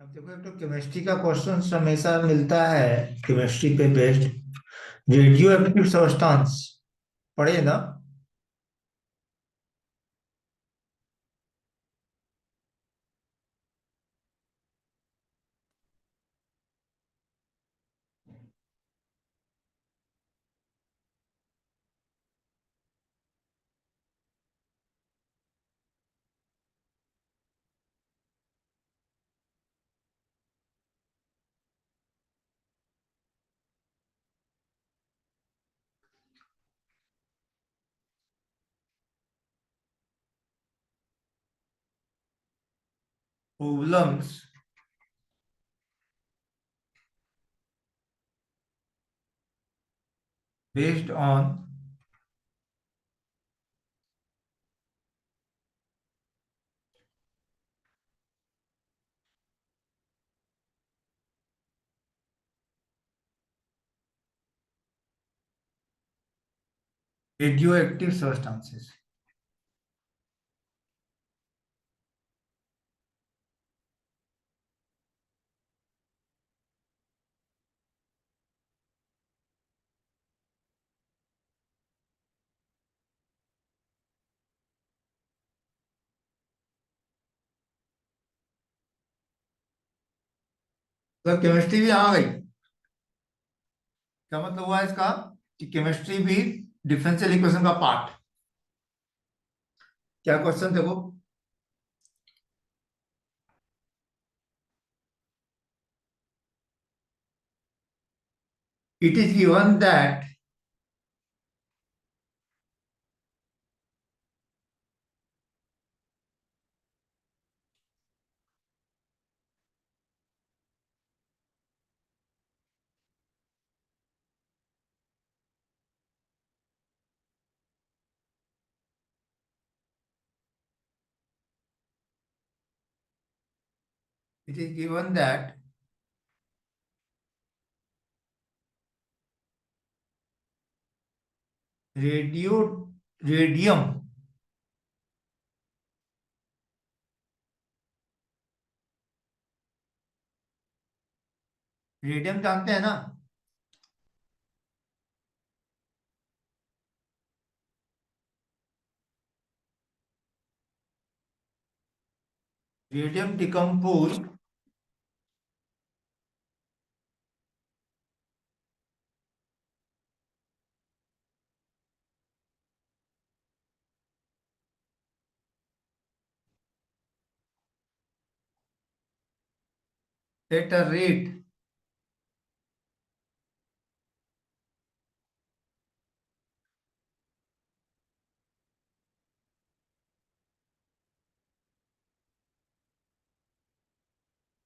अब देखो, एक तो केमिस्ट्री का क्वेश्चन हमेशा मिलता है। केमिस्ट्री पे बेस्ड रेडियो एक्टिव सब्सटेंस पढ़े ना। Problems based on radio active substances. मतलब केमिस्ट्री भी आ गई। क्या मतलब हुआ इसका कि केमिस्ट्री भी डिफरेंशियल इक्वेशन का पार्ट। क्या क्वेश्चन देखो। It is given that it is given that radio radium radium जानते हैं ना। Radium decompose at a rate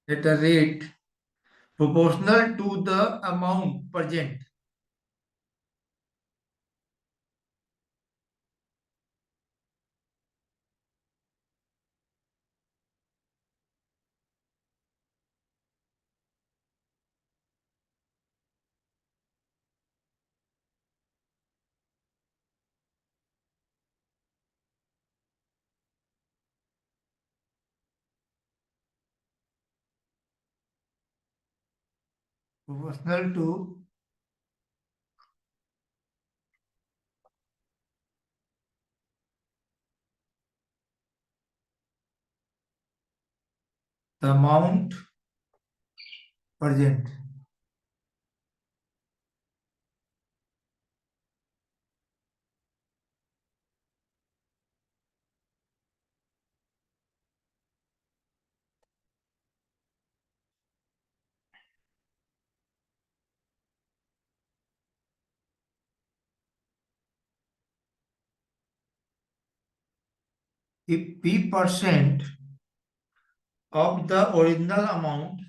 at a rate proportional to the amount present. Proportional to the amount present. If P% of the original amount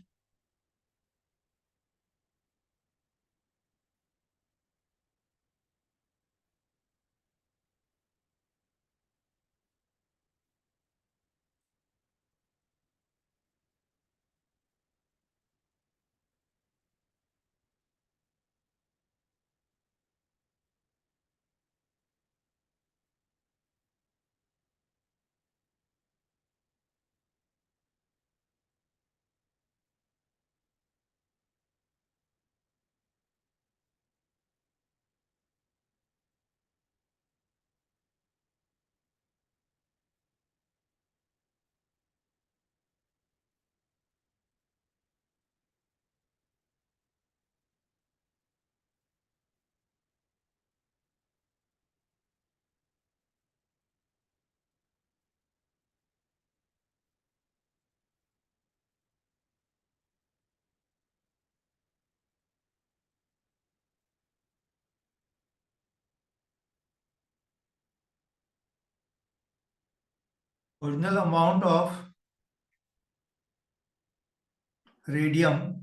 original amount of radium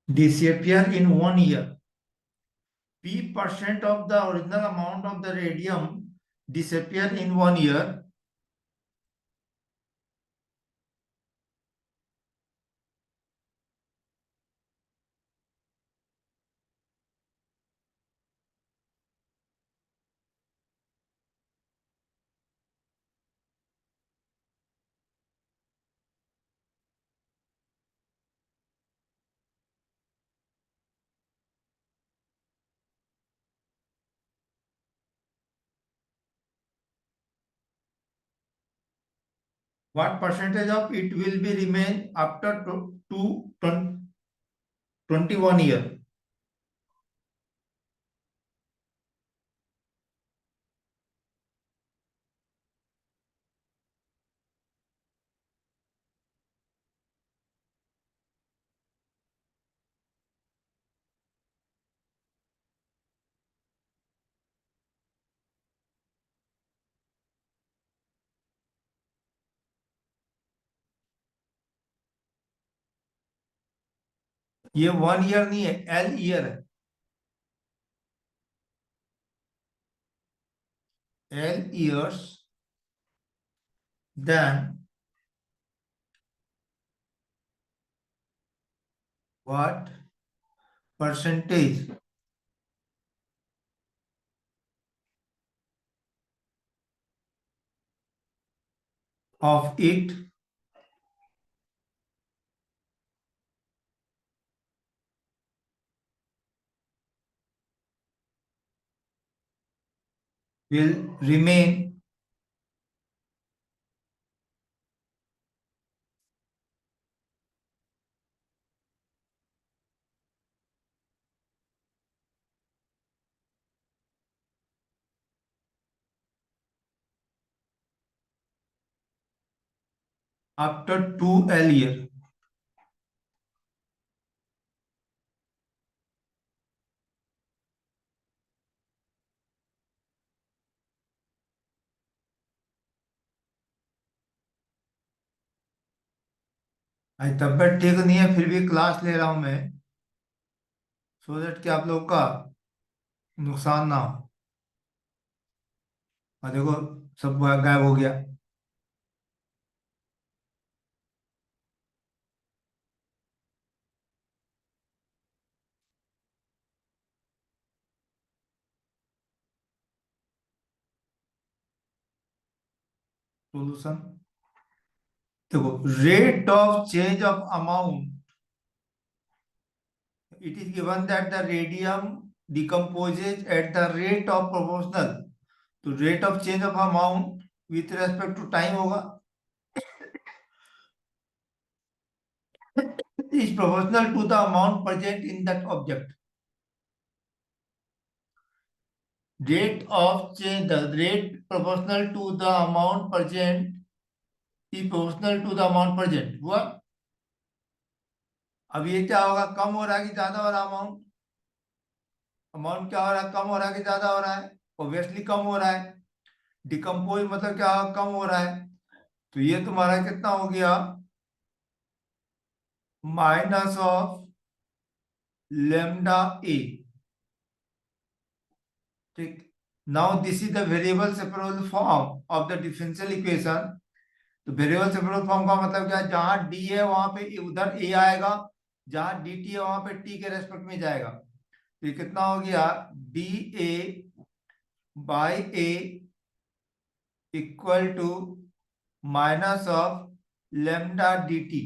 disappear in 1 year. P% of the original amount of the radium disappear in 1 year. What percentage of it will be remain after 21 year? ये 1 year नहीं है, L year है. L years, then what percentage of it will remain after 2 L year? आज तबीयत ठीक नहीं है, फिर भी क्लास ले रहा हूं मैं, सो दैट कि आप लोग का नुकसान ना हो. और देखो, सब गायब हो गया. सोल्यूशन देखो, rate of change of amount, it is given that the radium decomposes at the rate of proportional to rate of change of amount with respect to time होगा, is proportional to the amount present in that object. Rate of change, the rate proportional to the amount present is proportional to the amount present. हुआ. अब ये क्या होगा, कम हो रहा है कि ज्यादा हो रहा है अमाउंट? अमाउंट क्या हो रहा है, कम हो रहा है कि ज्यादा हो रहा है? ऑब्वियसली कम हो रहा है. डिकम्पोज मतलब क्या, कम हो रहा है. तो ये तुम्हारा कितना हो गया, माइनस ऑफ लेमडा ए. ठीक. Now this is the variable separable form of the differential equation. तो वेरिएबल सेपरेबल फॉर्म का मतलब क्या है, जहां डी है वहां पे उधर ए आएगा, जहां डी टी है वहां पे टी के रेस्पेक्ट में जाएगा. तो ये कितना हो गया, D A by A equal to minus of lambda D T.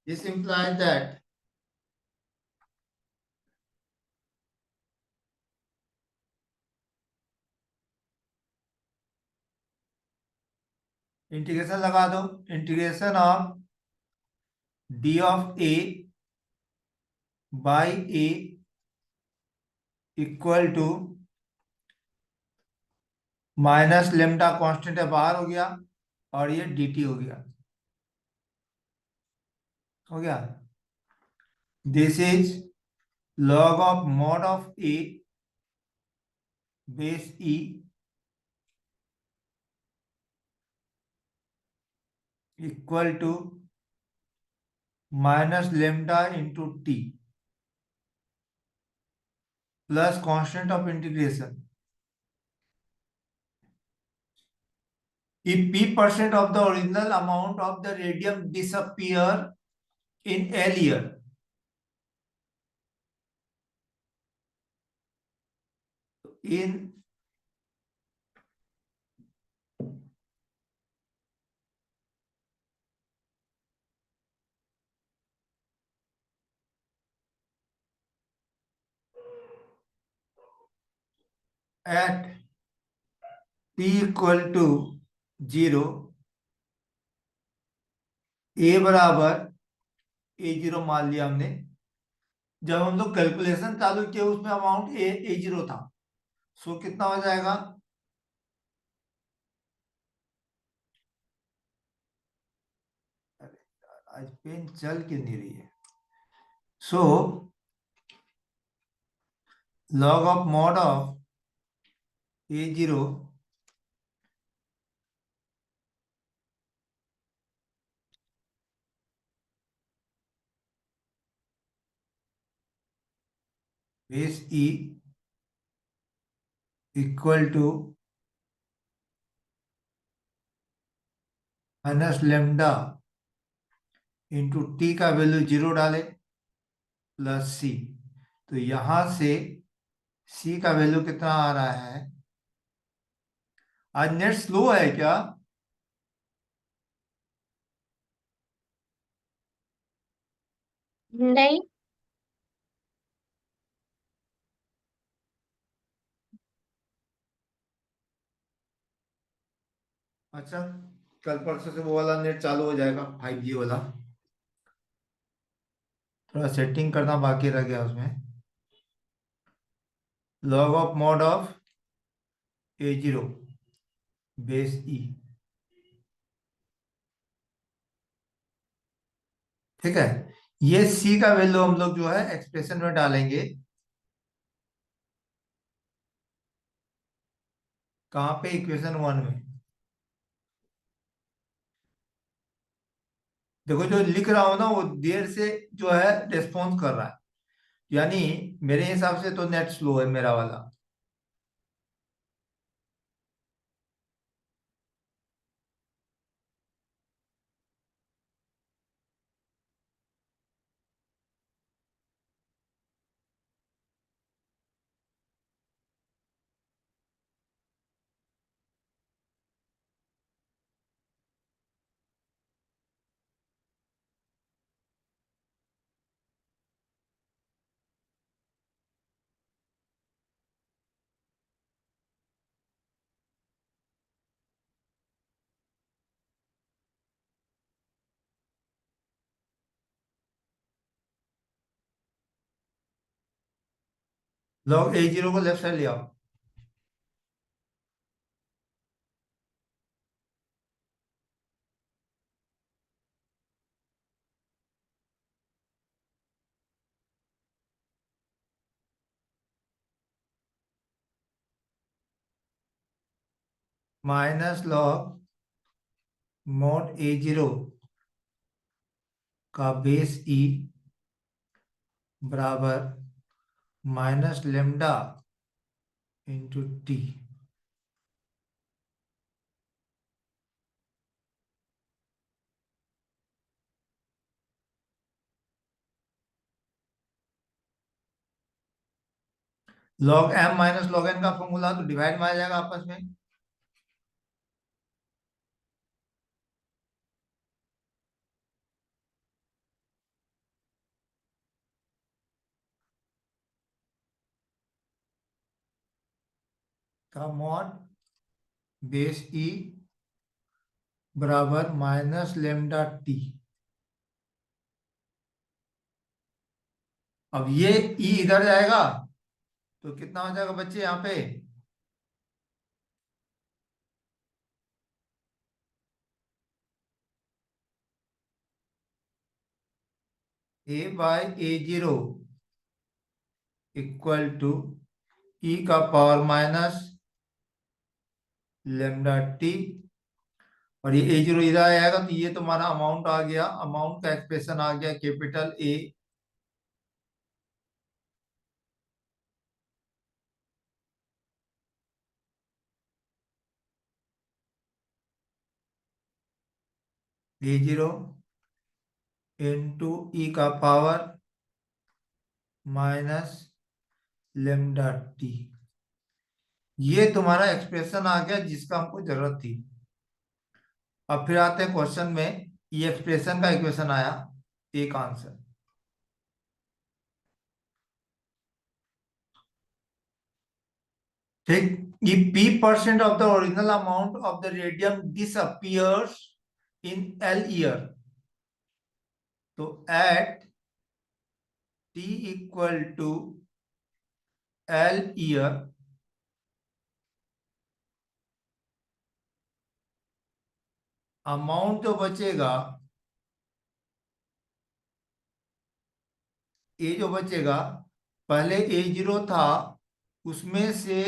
This implies that integration लगा दो, integration of D of A by A equal to minus lambda constant है बाहर हो गया, और ये dt हो गया। हो गया। This is log of mod of a base e equal to minus lambda into T plus constant of integration. If p% of the original amount of the radium disappear in a year, in at t equal to 0, a बराबर a0 मान लिया हमने। जब हम लोग calculation चालू किए उसमें अमाउंट a0 था, सो कितना हो जाएगा? आज पेन चल क्यों नहीं रही है? So log of mod of a0 base e equal to minus lambda into T का वैल्यू 0 डाले प्लस सी। तो यहां से सी का वैल्यू कितना आ रहा है? आज नेट स्लो है क्या? नहीं। अच्छा, कल परसों से वो वाला नेट चालू हो जाएगा, 5G वाला। थोड़ा सेटिंग करना बाकी रह गया उसमें। Log of mod of a0 base e. ठीक है। ये सी का वैल्यू हम लोग जो है एक्सप्रेशन में डालेंगे। कहाँ पे? इक्वेशन 1 में। देखो जो लिख रहा हूं ना वो देर से जो है रिस्पॉन्स कर रहा है, यानी मेरे हिसाब से तो नेट स्लो है मेरा वाला। लॉग a0 को लेफ्ट साइड ले आओ। माइनस लॉग मॉड a0 का बेस ई बराबर minus lambda into T. Log M minus log N का फॉर्मूला तो डिवाइड में आ जाएगा आपस में। का मॉड बेस ई बराबर माइनस लेमडा टी। अब ये ई इधर जाएगा तो कितना हो जाएगा बच्चे यहाँ पे? A by a zero equal to e का पावर माइनस लेमडा टी। और ये ए जीरो इधर आएगा तो ये तुम्हारा अमाउंट आ गया, अमाउंट का एक्सप्रेशन आ गया कैपिटल ए जीरो इंटू ई का पावर माइनस लेमडा टी। ये तुम्हारा एक्सप्रेशन आ गया जिसका हमको जरूरत थी। अब फिर आते हैं क्वेश्चन में, ये एक्सप्रेशन का इक्वेशन आया, एक आंसर। ठीक। ये p% of the original amount of the radium disappears in l year. तो at t equal to l year, amount जो बचेगा, ये जो बचेगा, पहले ए जीरो था, उसमें से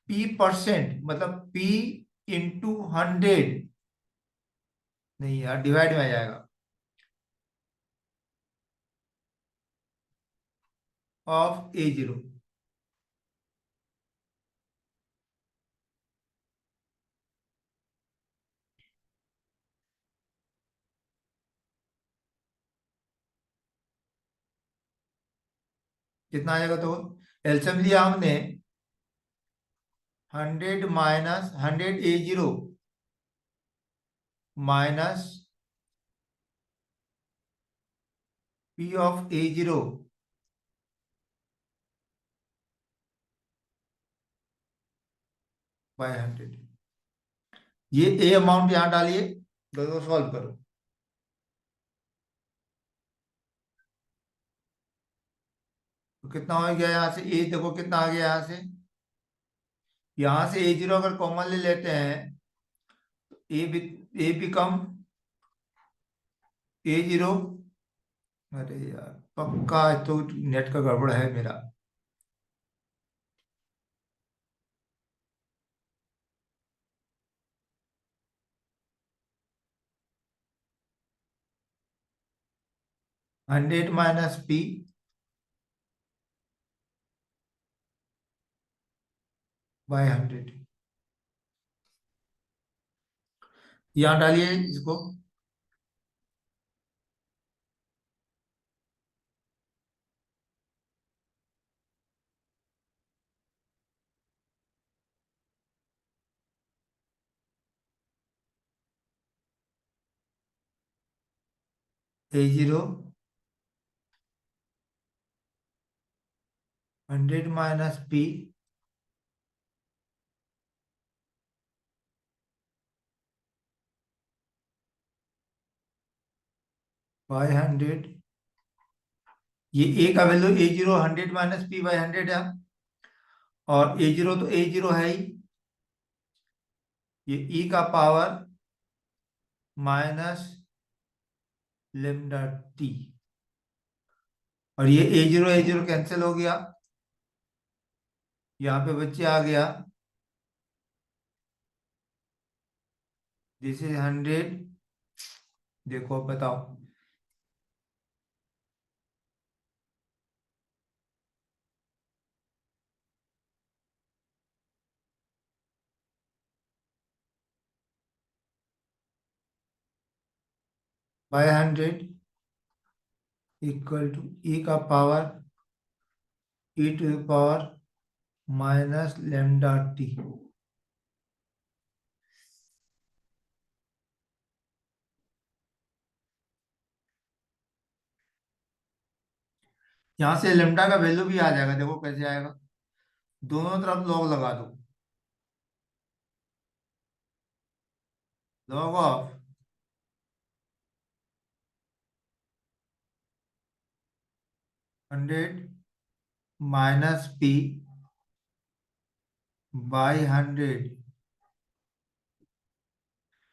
p% मतलब p इंटू 100, नहीं यार डिवाइड में आ जाएगा, ऑफ ए जीरो। कितना आ जाएगा? तो एलसीएम लिया हमने, 100 - 100 a zero minus p of a zero by 100। ये ए अमाउंट यहाँ डालिए, दोनों सॉल्व करो। तो कितना हो गया यहाँ से? ए देखो कितना आ गया यहाँ से, यहाँ से ए जीरो अगर कॉमन ले लेते हैं, A B, A become A zero. अरे यार पक्का तो नेट का गड़बड़ है मेरा। Hundred minus P by 100। यहाँ डालिए इसको। A zero 100 minus P by 100। ये ए का वैल्यू ए जीरो 100 - पी/100 है, और ए जीरो तो ए जीरो है ही, ये ई का पावर माइनस लेमडा टी। और ये ए जीरो कैंसिल हो गया, यहाँ पे बच्चे आ गया, दिस इज 100। देखो अब बताओ, बाय 100 इक्वल टू ई का power e to the power minus lambda t. यहाँ से लेमडा का वैल्यू भी आ जाएगा, देखो कैसे आएगा, दोनों तरफ लॉग लगा दो। Log of 100 minus P by 100।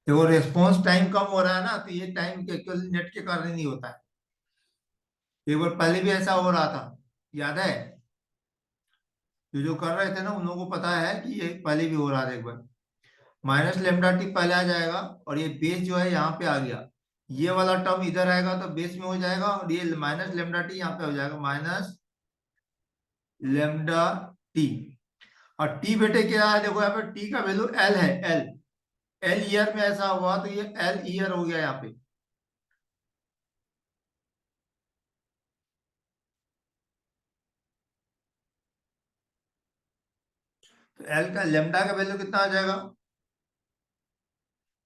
देखो रेस्पॉन्स टाइम कम हो रहा है ना, तो ये टाइम के एक्चुअली नेट के कारण नहीं होता है। एक बार पहले भी ऐसा हो रहा था, याद है? जो कर रहे थे ना उन लोगों को पता है कि ये पहले भी हो रहा था एक बार। माइनस लेमडा टी पहले आ जाएगा, और ये बेस जो है यहाँ पे आ गया। ये वाला टर्म इधर आएगा तो बेस में हो जाएगा, और ये माइनस लेमडा टी यहाँ पे हो जाएगा, माइनस लेमडा टी। और टी बेटे क्या है, देखो यहाँ पे टी का वैल्यू एल है, एल। एल ईयर में ऐसा हुआ तो ये एल ईयर हो गया यहाँ पे। तो एल का लेमडा का वैल्यू कितना आ जाएगा?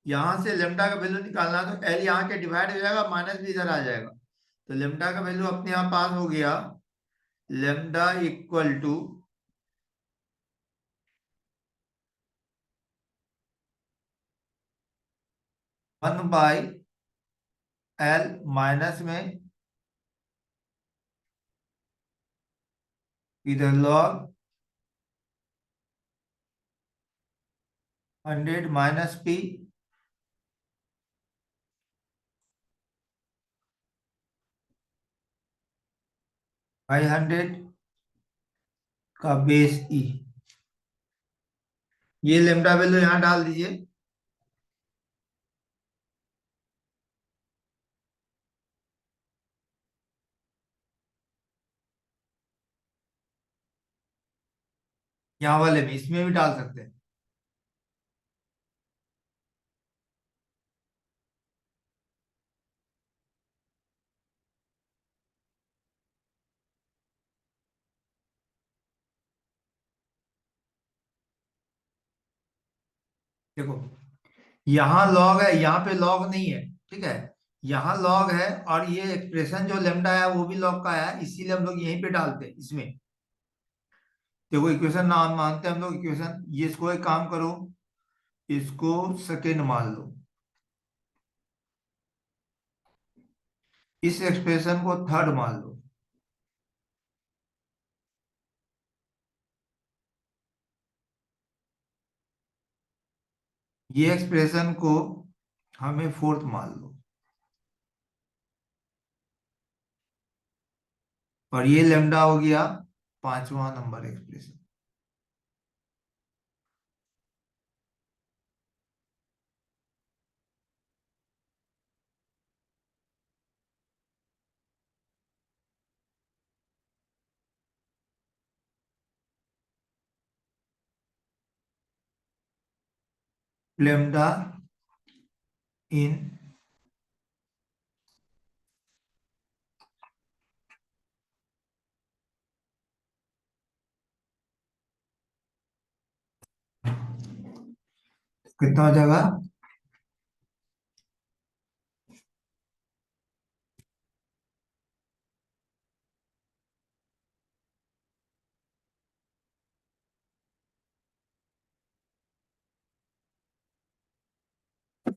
यहां से लेमडा का वैल्यू निकालना है तो एल यहाँ के डिवाइड हो जाएगा, माइनस भी इधर आ जाएगा। तो लेमडा का वैल्यू अपने यहाँ पास हो गया, lambda equal to 1/L minus में इधर लॉग 100 माइनस पी बाई 100 का बेस ई। ये लेमडा वैल्यू यहाँ डाल दीजिए। यहाँ वाले में, इसमें भी डाल सकते हैं। देखो यहाँ लॉग है, यहाँ पे लॉग नहीं है, ठीक है। यहाँ लॉग है, और ये एक्सप्रेशन जो लेमडा है वो भी लॉग का है, इसीलिए हम लोग यहीं पे डालते हैं इसमें। देखो इक्वेशन नाम मानते हैं हम लोग इक्वेशन, ये इसको एक काम करो, इसको सेकेंड मान लो, इस एक्सप्रेशन को थर्ड मान लो। ये एक्सप्रेशन को हमें फोर्थ मान लो, और ये लेमडा हो गया पांचवा नंबर एक्सप्रेशन। लेमडा इन कितना हो जाएगा?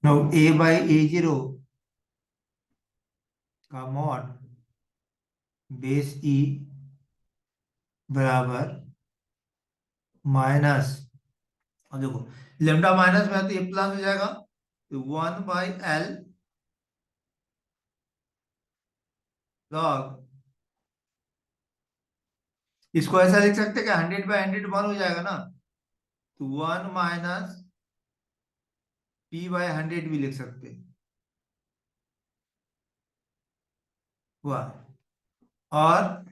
नो, A/A0 का मॉड बेस ई बराबर माइनस, और देखो लेमडा माइनस में है तो ये प्लस हो जाएगा, तो 1/L लॉग। इसको ऐसा लिख सकते हैं कि 100/100 वन हो जाएगा ना, तो 1 - P/100 भी लिख सकते हैं। हुआ। और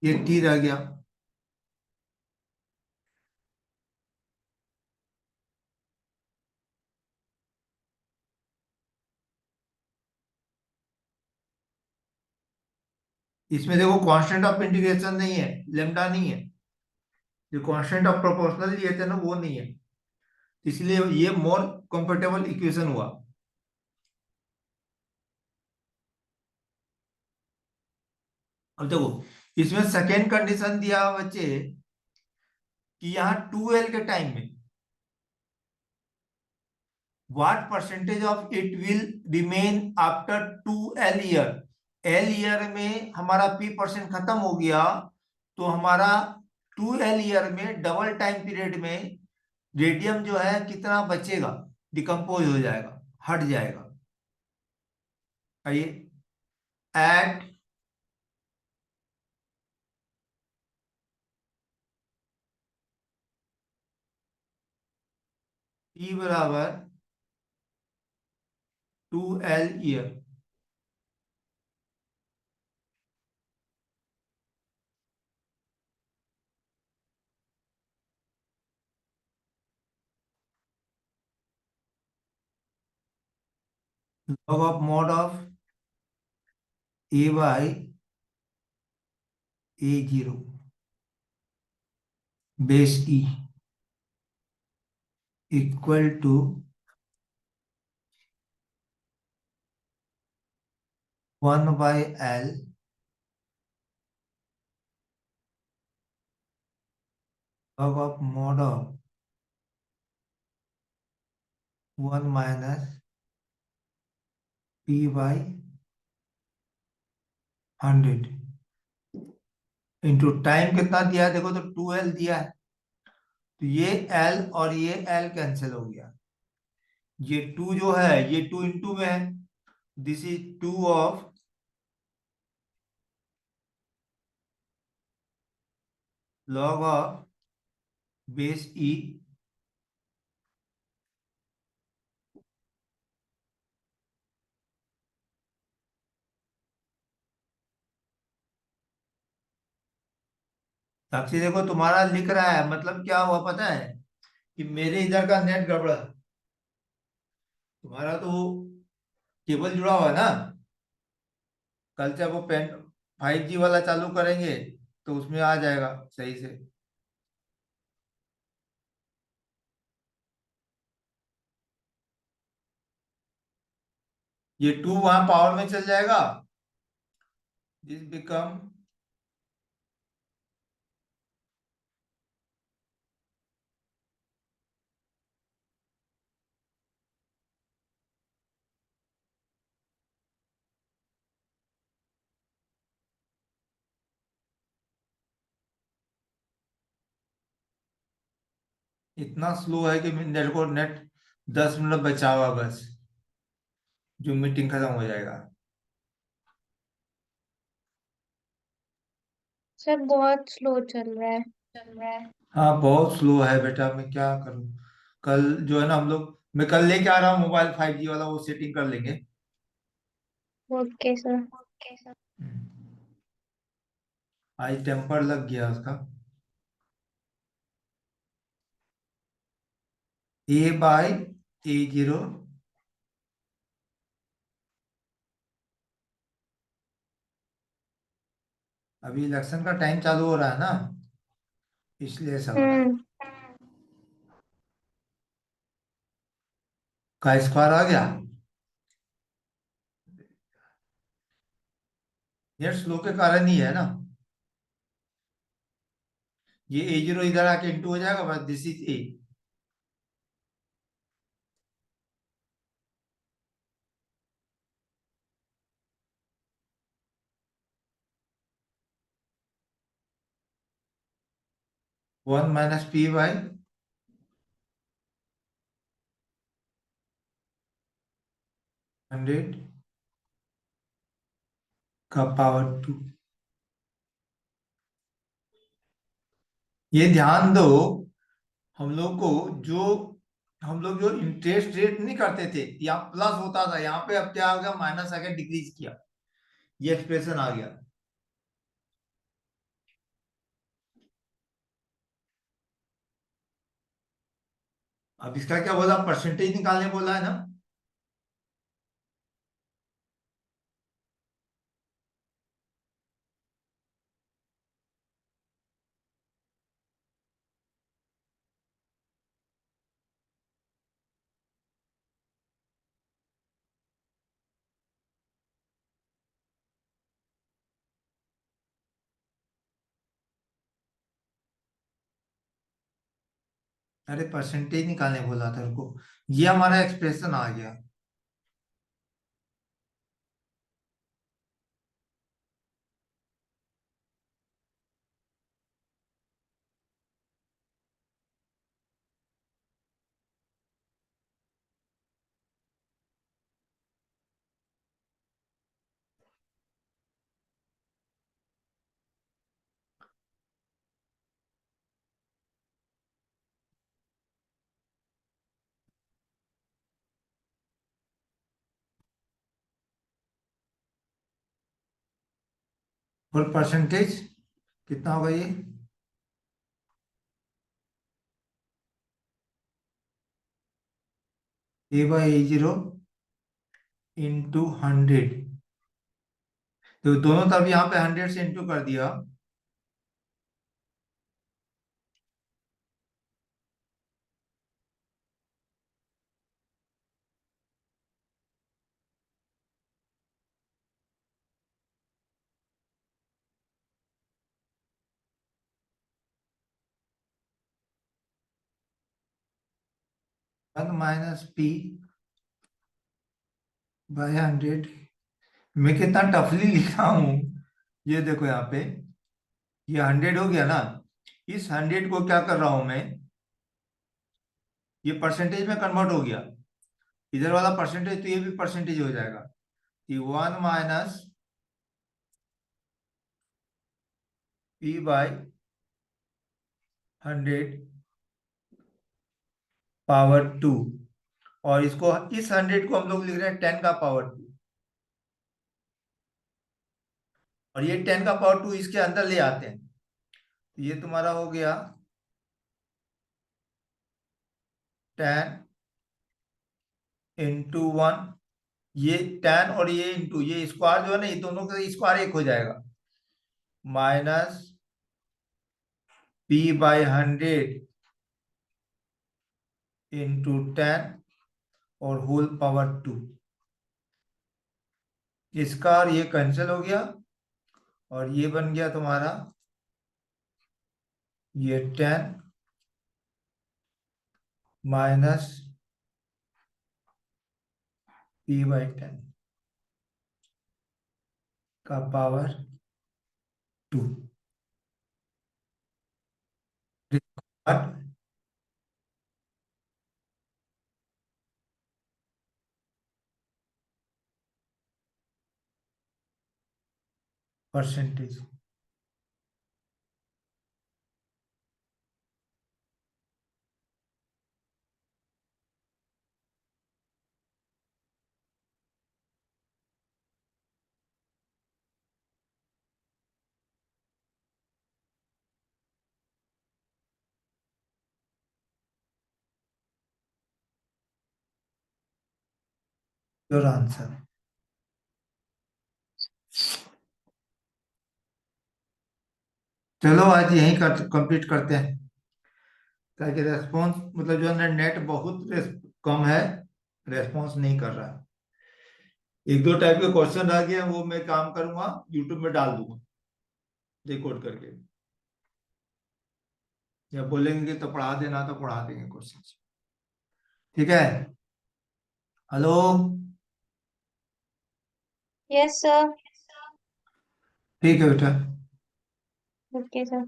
ये टी रह गया। इसमें देखो कांस्टेंट ऑफ इंटीग्रेशन नहीं है, लेमडा नहीं है। जो कांस्टेंट ऑफ प्रोपोर्शनल लिए थे ना वो नहीं है, इसलिए ये मोर कंफर्टेबल इक्वेशन हुआ। अब देखो इसमें सेकेंड कंडीशन दिया हुआ बच्चे कि यहाँ 2L के टाइम में what percentage of it will remain after 2 L year. L year में हमारा P% खत्म हो गया, तो हमारा 2 L ईयर में डबल टाइम पीरियड में रेडियम जो है कितना बचेगा, डिकम्पोज हो जाएगा, हट जाएगा। आइए, एट T बराबर 2 L year, log of mod of A by A0 base E equal to 1/L log of mod of 1 - P/100 into time कितना दिया है देखो, तो 2L दिया है, तो ये L और ये L कैंसिल हो गया। ये 2 जो है ये 2 इंटू में है, this is 2 of log of base E। साक्षी देखो तुम्हारा लिख रहा है, मतलब क्या हुआ पता है, कि मेरे इधर का नेट गड़बड़ है, तुम्हारा तो केबल जुड़ा हुआ है ना, कल से वो पेन 5G वाला चालू करेंगे तो उसमें आ जाएगा सही से। ये 2 वहां पावर में चल जाएगा, दिस बिकम, इतना स्लो है कि मेरे को नेट 10 मिनट बचा हुआ बस, जो मीटिंग खत्म हो जाएगा। सर बहुत स्लो चल रहा है। हाँ बहुत स्लो है बेटा, मैं क्या करूँ। कल जो है ना हम लोग, मैं कल लेके आ रहा हूँ मोबाइल 5G वाला, वो सेटिंग कर लेंगे। Okay sir. आज टेम्पर लग गया उसका। A/A0, अभी इलेक्शन का टाइम चालू हो रहा है ना, इसलिए ऐसा हो रहा है। हम्म। का स्क्वायर आ गया, नेट स्लो के कारण ही है ना। ये A0 इधर आके इंटू हो जाएगा, बस दिस इज A। 1 - P/100 का पावर 2। ये ध्यान दो, हम लोग को जो हम लोग जो इंटरेस्ट रेट नहीं करते थे, यहाँ प्लस होता था, यहाँ पे अब क्या आ गया, माइनस आके डिक्रीज किया, ये एक्सप्रेशन आ गया। अब इसका क्या बोला, परसेंटेज निकालने बोला है ना। अरे परसेंटेज निकालने बोला था उनको। ये हमारा एक्सप्रेशन आ गया। और परसेंटेज कितना होगा ये? A/A0 into 100। तो दोनों तरफ यहाँ पे 100 से इंटू कर दिया। 1 - P/100। मैं कितना टफली लिखा हूँ। ये देखो यहाँ पे, ये 100 हो गया ना। इस 100 को क्या कर रहा हूं मैं, ये परसेंटेज में कन्वर्ट हो गया। इधर वाला परसेंटेज तो ये भी परसेंटेज हो जाएगा कि 1 - P/100 पावर 2। और इसको, इस 100 को हम लोग लिख रहे हैं 10 का पावर 2। और ये 10 का पावर 2 इसके अंदर ले आते हैं, तो ये तुम्हारा हो गया 10 × 1। ये 10 और ये इंटू ये स्क्वायर जो है ना, ये दोनों का स्क्वायर एक हो जाएगा। -P/100 इंटू 10 और होल पावर 2। इसका और ये कैंसिल हो गया, और ये बन गया तुम्हारा ये 10 माइनस P/10 का पावर 2। परसेंटेज। Your answer. चलो आज यहीं कंप्लीट करते हैं, ताकि रेस्पॉन्स मतलब जो है नेट बहुत कम है, रेस्पॉन्स नहीं कर रहा है। एक दो टाइप के क्वेश्चन रह गए हैं, वो मैं काम करूंगा, यूट्यूब में डाल दूंगा रिकॉर्ड करके। या बोलेंगे तो पढ़ा देना, तो पढ़ा देंगे क्वेश्चन। ठीक है। हेलो। Yes sir. ठीक है बेटा। Okay sir.